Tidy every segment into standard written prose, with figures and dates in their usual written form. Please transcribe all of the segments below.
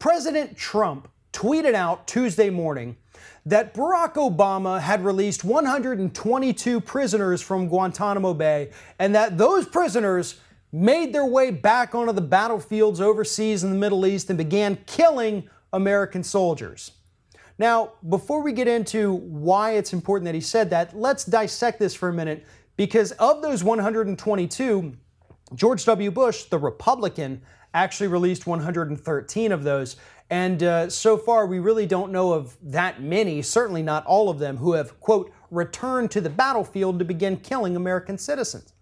President Trump tweeted out Tuesday morning that Barack Obama had released 122 prisoners from Guantanamo Bay and that those prisoners made their way back onto the battlefields overseas in the Middle East and began killing American soldiers. Now, before we get into why it's important that he said that, let's dissect this for a minute, because of those 122, George W. Bush, the Republican, actually released 113 of those. And so far, we really don't know of that many, certainly not all of them, who have, quote, returned to the battlefield to begin killing American citizens.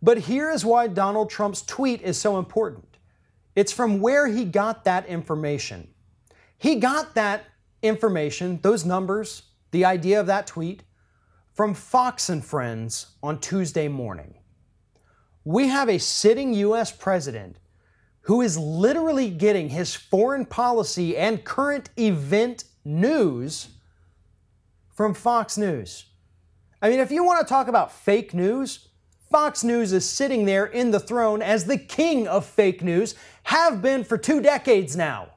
But here is why Donald Trump's tweet is so important. It's from where he got that information. He got that information, those numbers, the idea of that tweet, from Fox and Friends on Tuesday morning. We have a sitting U.S. president who is literally getting his foreign policy and current event news from Fox News. I mean, if you want to talk about fake news, Fox News is sitting there in the throne as the king of fake news, have been for 2 decades now.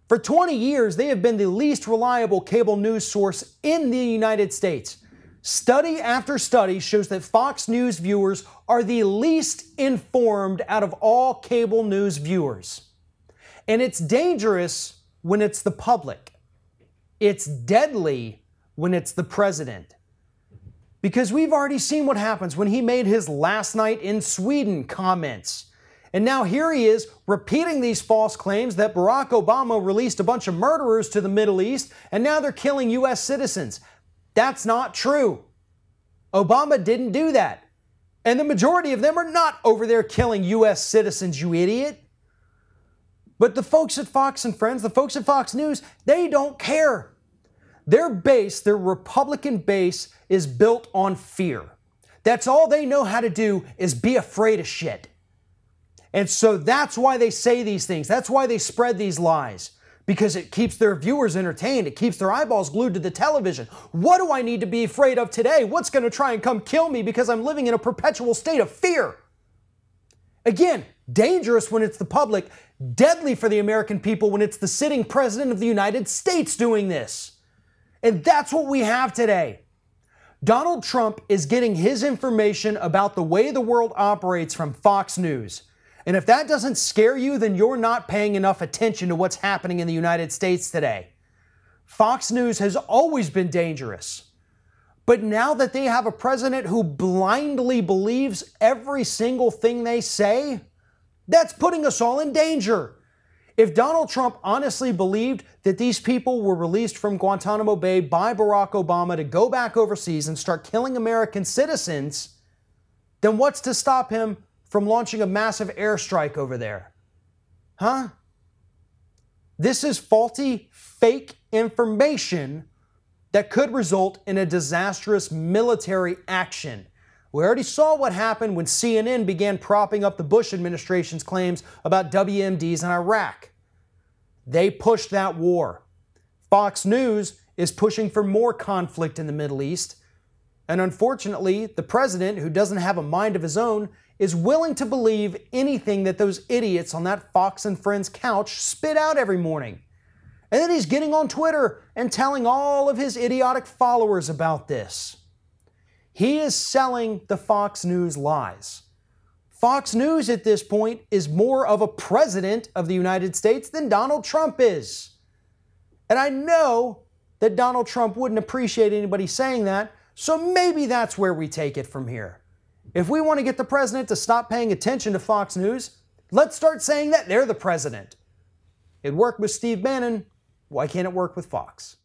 For 20 years, they have been the least reliable cable news source in the United States. Study after study shows that Fox News viewers are the least informed out of all cable news viewers. And it's dangerous when it's the public. It's deadly when it's the president. Because we've already seen what happens when he made his last night in Sweden comments. And now here he is repeating these false claims that Barack Obama released a bunch of murderers to the Middle East and now they're killing U.S. citizens. That's not true. Obama didn't do that. And the majority of them are not over there killing U.S. citizens, you idiot. But the folks at Fox and Friends, the folks at Fox News, they don't care. Their base, their Republican base, is built on fear. That's all they know how to do is be afraid of shit. And so that's why they say these things. That's why they spread these lies. Because it keeps their viewers entertained. It keeps their eyeballs glued to the television. What do I need to be afraid of today? What's going to try and come kill me because I'm living in a perpetual state of fear? Again, dangerous when it's the public, deadly for the American people when it's the sitting president of the United States doing this. And that's what we have today. Donald Trump is getting his information about the way the world operates from Fox News. And if that doesn't scare you, then you're not paying enough attention to what's happening in the United States today. Fox News has always been dangerous. But now that they have a president who blindly believes every single thing they say, that's putting us all in danger. If Donald Trump honestly believed that these people were released from Guantanamo Bay by Barack Obama to go back overseas and start killing American citizens, then what's to stop him from launching a massive airstrike over there? Huh? This is faulty, fake information that could result in a disastrous military action. We already saw what happened when CNN began propping up the Bush administration's claims about WMDs in Iraq. They pushed that war. Fox News is pushing for more conflict in the Middle East. And unfortunately, the president, who doesn't have a mind of his own, is willing to believe anything that those idiots on that Fox and Friends couch spit out every morning. And then he's getting on Twitter and telling all of his idiotic followers about this. He is selling the Fox News lies. Fox News at this point is more of a president of the United States than Donald Trump is. And I know that Donald Trump wouldn't appreciate anybody saying that, so maybe that's where we take it from here. If we want to get the president to stop paying attention to Fox News, let's start saying that they're the president. It worked with Steve Bannon. Why can't it work with Fox?